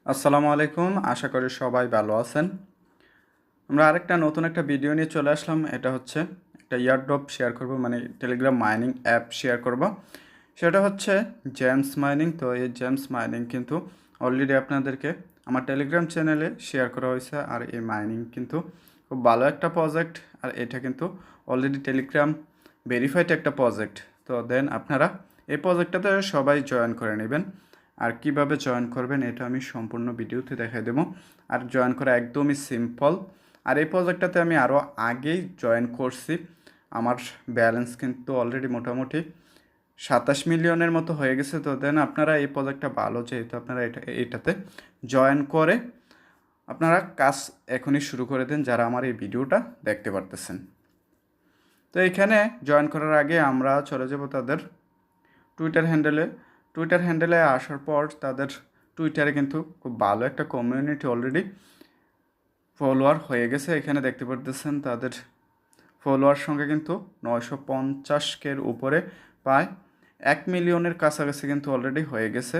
আসসালামু আলাইকুম। আশা করি সবাই ভালো আছেন। আমরা আরেকটা নতুন একটা ভিডিও নিয়ে চলে আসলাম। এটা হচ্ছে একটা ইয়ারড্রপ শেয়ার করব, মানে টেলিগ্রাম মাইনিং অ্যাপ শেয়ার করব। সেটা হচ্ছে জেমস মাইনিং। তো এই জেমস মাইনিং কিন্তু অলরেডি আপনাদেরকে আমার টেলিগ্রাম চ্যানেলে শেয়ার করা হয়েছে। আর এই মাইনিং কিন্তু খুব ভালো একটা প্রজেক্ট। আর এটা কিন্তু অলরেডি টেলিগ্রাম ভেরিফাইড একটা প্রজেক্ট। তো দেন আপনারা এই প্রজেক্টটাতে সবাই জয়েন করে নেবেন। আর কিভাবে জয়েন করবেন এটা আমি সম্পূর্ণ ভিডিওতে দেখাই দেবো। আর জয়েন করা একদমই সিম্পল। আর এই প্রজেক্টটাতে আমি আরও আগেই জয়েন করছি। আমার ব্যালেন্স কিন্তু অলরেডি মোটামুটি 27 মিলিয়নের মতো হয়ে গেছে। তো দেন আপনারা এই প্রজেক্টটা ভালো, যেহেতু আপনারা এটাতে জয়েন করে আপনারা কাজ এখনই শুরু করে দেন, যারা আমার এই ভিডিওটা দেখতে পারতেছেন। তো এখানে জয়েন করার আগে আমরা চলে যাব তাদের টুইটার হ্যান্ডেলে আসার পর তাদের টুইটারে কিন্তু খুব ভালো একটা কমিউনিটি অলরেডি ফলোয়ার হয়ে গেছে। এখানে দেখতে পারতেছেন তাদের ফলোয়ার সংখ্যা কিন্তু 950K উপরে, প্রায় 1 মিলিয়নের কাছাকাছি কিন্তু অলরেডি হয়ে গেছে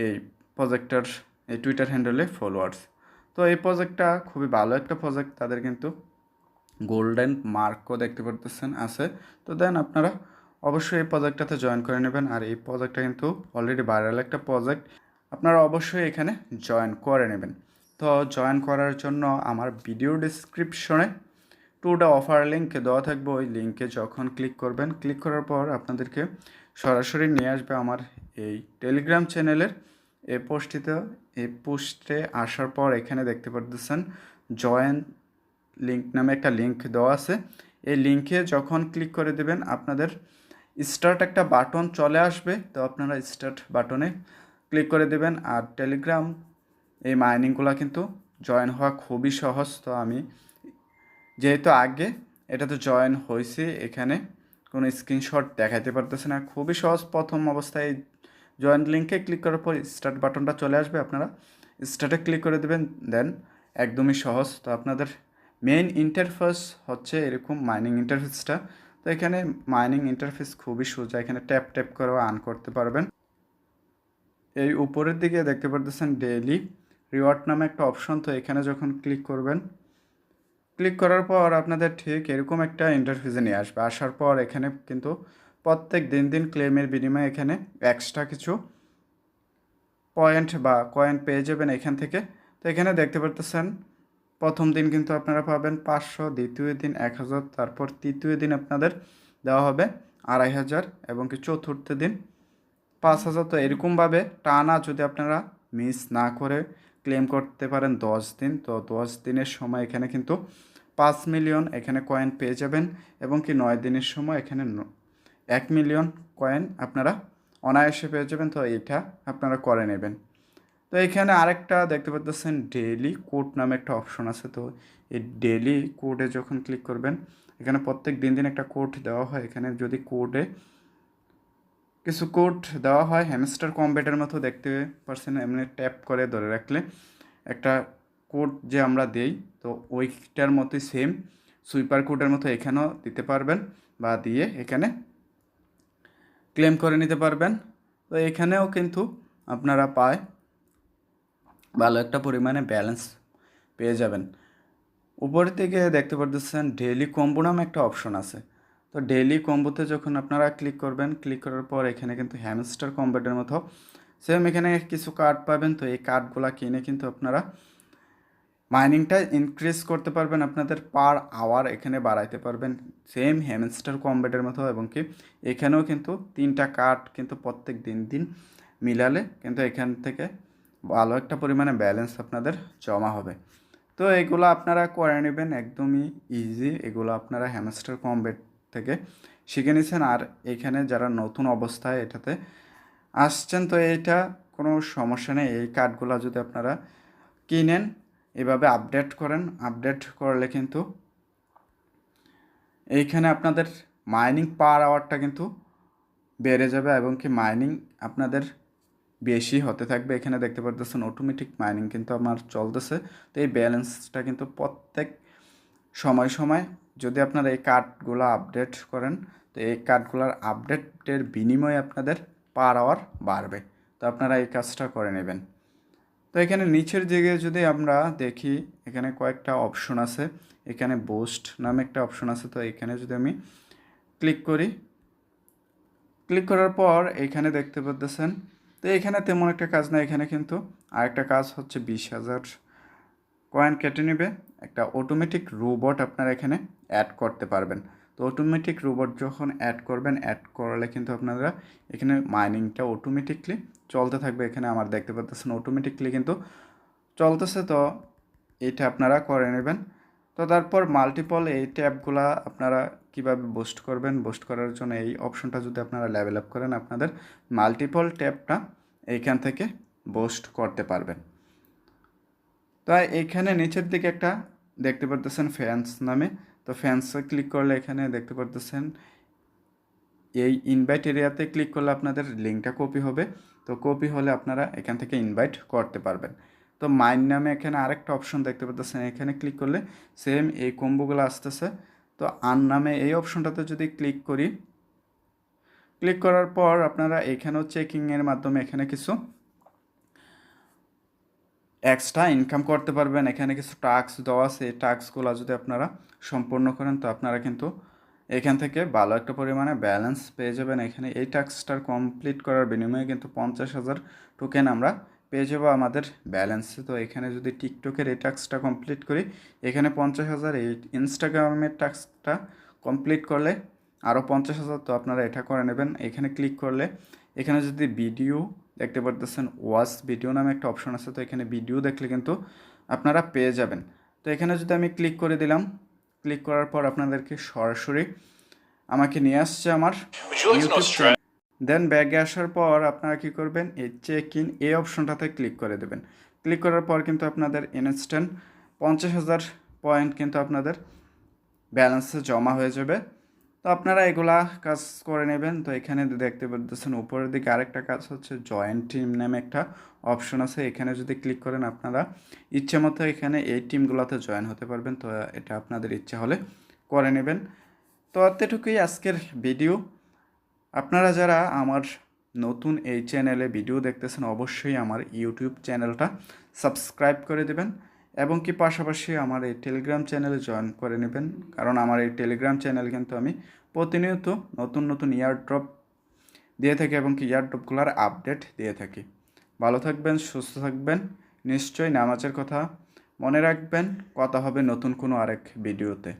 এই প্রজেক্টটার, এই টুইটার হ্যান্ডেলে ফলোয়ার্স। তো এই প্রজেক্টটা খুবই ভালো একটা প্রজেক্ট। তাদের কিন্তু গোল্ডেন মার্কও দেখতে পারতেছেন আছে। তো দেন আপনারা অবশ্যই এই প্রজেক্টটাতে জয়েন করে নেবেন। আর এই প্রজেক্টটা কিন্তু অলরেডি ভাইরাল একটা প্রজেক্ট, আপনারা অবশ্যই এখানে জয়েন করে নেবেন। তো জয়েন করার জন্য আমার ভিডিও ডিসক্রিপশনে টুডে অফার লিঙ্ক দেওয়া থাকবে। ওই লিঙ্কে যখন ক্লিক করবেন, ক্লিক করার পর আপনাদেরকে সরাসরি নিয়ে আসবে আমার এই টেলিগ্রাম চ্যানেলের এই পোস্টে আসার পর এখানে দেখতে পারতেছেন জয়েন লিঙ্ক নামে একটা লিঙ্ক দেওয়া আছে। এই লিঙ্কে যখন ক্লিক করে দেবেন আপনাদের স্টার্ট একটা বাটন চলে আসবে। তো আপনারা স্টার্ট বাটনে ক্লিক করে দেবেন। আর টেলিগ্রাম এই মাইনিংগুলো কিন্তু জয়েন হওয়া খুবই সহজ। তো আমি যেহেতু আগে এটাতে জয়েন হয়েছি, এখানে কোনো স্ক্রিনশট দেখাতে পারতেছে না। খুবই সহজ। প্রথম অবস্থায় জয়েন লিঙ্কে ক্লিক করার পর স্টার্ট বাটনটা চলে আসবে, আপনারা স্টার্টে ক্লিক করে দেবেন। দেন একদমই সহজ। তো আপনাদের মেইন ইন্টারফেস হচ্ছে এরকম মাইনিং ইন্টারফেসটা। তো এখানে মাইনিং ইন্টারফেস খুবই সোজা, এখানে ট্যাপ ট্যাপ করেও আর্ন করতে পারবেন। এই উপরের দিকে দেখতে পারতেছেন ডেইলি রিওয়ার্ড নামে একটা অপশন। তো এখানে যখন ক্লিক করবেন, ক্লিক করার পর আপনাদের ঠিক এরকম একটা ইন্টারফেসে নিয়ে আসবে। আসার পর এখানে কিন্তু প্রত্যেক দিন ক্লেমের বিনিময়ে এখানে এক্সট্রা কিছু পয়েন্ট বা কয়েন পেয়ে যাবেন এখান থেকে। তো এখানে দেখতে পারতেছেন প্রথম দিন কিন্তু আপনারা পাবেন 500, দ্বিতীয় দিন 1000, তারপর তৃতীয় দিন আপনাদের দেওয়া হবে 2500 এবং কি চতুর্থ দিন 5000। তো এরকমভাবে টানা যদি আপনারা মিস না করে ক্লেম করতে পারেন 10 দিন, তো 10 দিনের সময় এখানে কিন্তু 5 মিলিয়ন এখানে কয়েন পেয়ে যাবেন। এবং কি 9 দিনের সময় এখানে 1 মিলিয়ন কয়েন আপনারা অনায়াসে পেয়ে যাবেন। তো এইটা আপনারা করে নেবেন। তো এখানে আরেকটা দেখতে পাচ্ছেন ডেইলি কোড নামে একটা অপশন আছে। তো এই ডেইলি কোডে যখন ক্লিক করবেন, এখানে প্রত্যেক দিন একটা কোড দেওয়া হয়। এখানে যদি কোডে কিছু কোড দেওয়া হয় হ্যামস্টার কম্বেটের মতো দেখতে পারছেন, এমনি ট্যাপ করে ধরে রাখলে একটা কোড যে আমরা দেই, তো ওইটার মতোই সেম সুইপার কোডের মতো এখানেও দিতে পারবেন বা দিয়ে এখানে ক্লেম করে নিতে পারবেন। তো এখানেও কিন্তু আপনারা পায় ভালো একটা পরিমাণে ব্যালেন্স পেয়ে যাবেন। উপরের দিকে দেখতে পারতেছেন ডেইলি কম্বো নামে একটা অপশন আছে। তো ডেইলি কম্বোতে যখন আপনারা ক্লিক করবেন, ক্লিক করার পর এখানে কিন্তু হ্যামস্টার কম্বেটের মতো সেম এখানে কিছু কার্ড পাবেন। তো এই কার্ডগুলো কিনে কিন্তু আপনারা মাইনিংটা ইনক্রিজ করতে পারবেন, আপনাদের পার আওয়ার এখানে বাড়াইতে পারবেন সেম হ্যামস্টার কম্বেটের মতো। এবং কি এখানেও কিন্তু 3টা কার্ড কিন্তু প্রত্যেক দিন মিলালে কিন্তু এখান থেকে ভালো একটা পরিমাণে ব্যালেন্স আপনাদের জমা হবে। তো এগুলো আপনারা করে নেবেন, একদমই ইজি। এগুলো আপনারা হ্যামস্টার কম্বেট থেকে শিখে নিয়েছেন। আর এখানে যারা নতুন অবস্থায় এটাতে আসছেন, তো এইটা কোনো সমস্যা নেই। এই কার্ডগুলো যদি আপনারা কিনেন, এভাবে আপডেট করেন, আপডেট করলে কিন্তু এইখানে আপনাদের মাইনিং পার আওয়ারটা কিন্তু বেড়ে যাবে এবং কি মাইনিং আপনাদের বেশি হতে থাকবে। এখানে দেখতে পারতেছেন অটোমেটিক মাইনিং কিন্তু আমার চলতেছে। তো এই ব্যালেন্সটা কিন্তু প্রত্যেক সময় যদি আপনারা এই কার্ডগুলো আপডেট করেন, তো এই কার্ডগুলোর আপডেটের বিনিময়ে আপনাদের পার আওয়ার বাড়বে। তো আপনারা এই কাজটা করে নেবেন। তো এখানে নিচের দিকে যদি আমরা দেখি, এখানে কয়েকটা অপশন আছে। এখানে বুস্ট নামে একটা অপশন আছে, তো এখানে যদি আমি ক্লিক করি, ক্লিক করার পর এখানে দেখতে পাচ্ছেন, তো এখানে তেমন একটা কাজ না। এখানে কিন্তু আরেকটা কাজ হচ্ছে 20,000 কয়েন কেটে নেবে। একটা অটোমেটিক রোবট আপনারা এখানে অ্যাড করতে পারবেন। তো অটোমেটিক রোবট যখন অ্যাড করবেন, অ্যাড করলে কিন্তু আপনারা এখানে মাইনিংটা অটোমেটিকলি চলতে থাকবে। এখানে আমার দেখতে পাচ্ছেন অটোমেটিকলি কিন্তু চলতেছে। তো এইটা আপনারা করে নেবেন। তো তারপর মাল্টিপল এই ট্যাবগুলা আপনারা কিভাবে বুস্ট করবেন, বুস্ট করার জন্য এই অপশনটা যদি আপনারা লেভেল আপ করেন, আপনাদের মাল্টিপল ট্যাবটা এইখান থেকে বুস্ট করতে পারবেন। তাই এইখানে নিচের দিকে একটা দেখতে পারতেছেন ফ্যান্স নামে, তো ফ্যান্সে ক্লিক করলে এখানে দেখতে পারতেছেন এই ইনভাইট এরিয়াতে ক্লিক করলে আপনাদের লিঙ্কটা কপি হবে। তো কপি হলে আপনারা এখান থেকে ইনভাইট করতে পারবেন। তো মাইন নামে এখানে আরেকটা অপশন দেখতে পাচ্ছেন, এখানে ক্লিক করলে সেম এই কম্বোগুলো আসতেছে। তো আন নামে এই অপশনটাতে যদি ক্লিক করি, ক্লিক করার পর আপনারা এখানেও চেকিংয়ের মাধ্যমে এখানে কিছু এক্সট্রা ইনকাম করতে পারবেন। এখানে কিছু টাস্ক দেওয়া আছে, এই টাস্কগুলো যদি আপনারা সম্পূর্ণ করেন, তো আপনারা কিন্তু এখান থেকে ভালো একটা পরিমাণে ব্যালেন্স পেয়ে যাবেন। এখানে এই টাস্কটা কমপ্লিট করার বিনিময়ে কিন্তু 50,000 টোকেন আমরা পেয়ে যাবো আমাদের ব্যালেন্সে। তো এখানে যদি টিকটকের এই টাস্কটা কমপ্লিট করি, এখানে 50,000, এই ইনস্টাগ্রামের টাস্কটা কমপ্লিট করলে আরও 50,000। তো আপনারা এটা করে নেবেন। এখানে ক্লিক করলে এখানে যদি ভিডিও দেখতে পারতেছেন, ওয়াচ ভিডিও নামে একটা অপশন আছে, তো এখানে ভিডিও দেখলে কিন্তু আপনারা পেয়ে যাবেন। তো এখানে যদি আমি ক্লিক করে দিলাম, ক্লিক করার পর আপনাদেরকে সরাসরি আমাকে নিয়ে আসছে আমার ইউটিউব চ্যানেল। দেন ব্যাগে আসার পর আপনারা কী করবেন, এই চেক ইন এই অপশনটাতে ক্লিক করে দেবেন। ক্লিক করার পর কিন্তু আপনাদের ইনস্ট্যান্ট 50,000 পয়েন্ট কিন্তু আপনাদের ব্যালেন্সে জমা হয়ে যাবে। তো আপনারা এগুলা কাজ করে নেবেন। তো এখানে দেখতে পাচ্ছেন উপরের দিকে আরেকটা কাজ হচ্ছে জয়েন টিম নামে একটা অপশন আছে। এখানে যদি ক্লিক করেন, আপনারা ইচ্ছে মতো এখানে এই টিমগুলোতে জয়েন হতে পারবেন। তো এটা আপনাদের ইচ্ছা হলে করে নেবেন। তো এতটুকুই আজকের ভিডিও। আপনারা যারা আমার নতুন এই চ্যানেলে ভিডিও দেখতেছেন, অবশ্যই আমার ইউটিউব চ্যানেলটা সাবস্ক্রাইব করে দেবেন এবং কি পাশাপাশি আমার এই টেলিগ্রাম চ্যানেলে জয়েন করে নেবেন। কারণ আমার এই টেলিগ্রাম চ্যানেল কিন্তু আমি প্রতিনিয়ত নতুন নতুন ইয়ারড্রপ দিয়ে থাকি এবং কি ইয়ারড্রপগুলোর আপডেট দিয়ে থাকি। ভালো থাকবেন, সুস্থ থাকবেন, নিশ্চয়ই নামাজের কথা মনে রাখবেন। কথা হবে নতুন কোনো আরেক ভিডিওতে।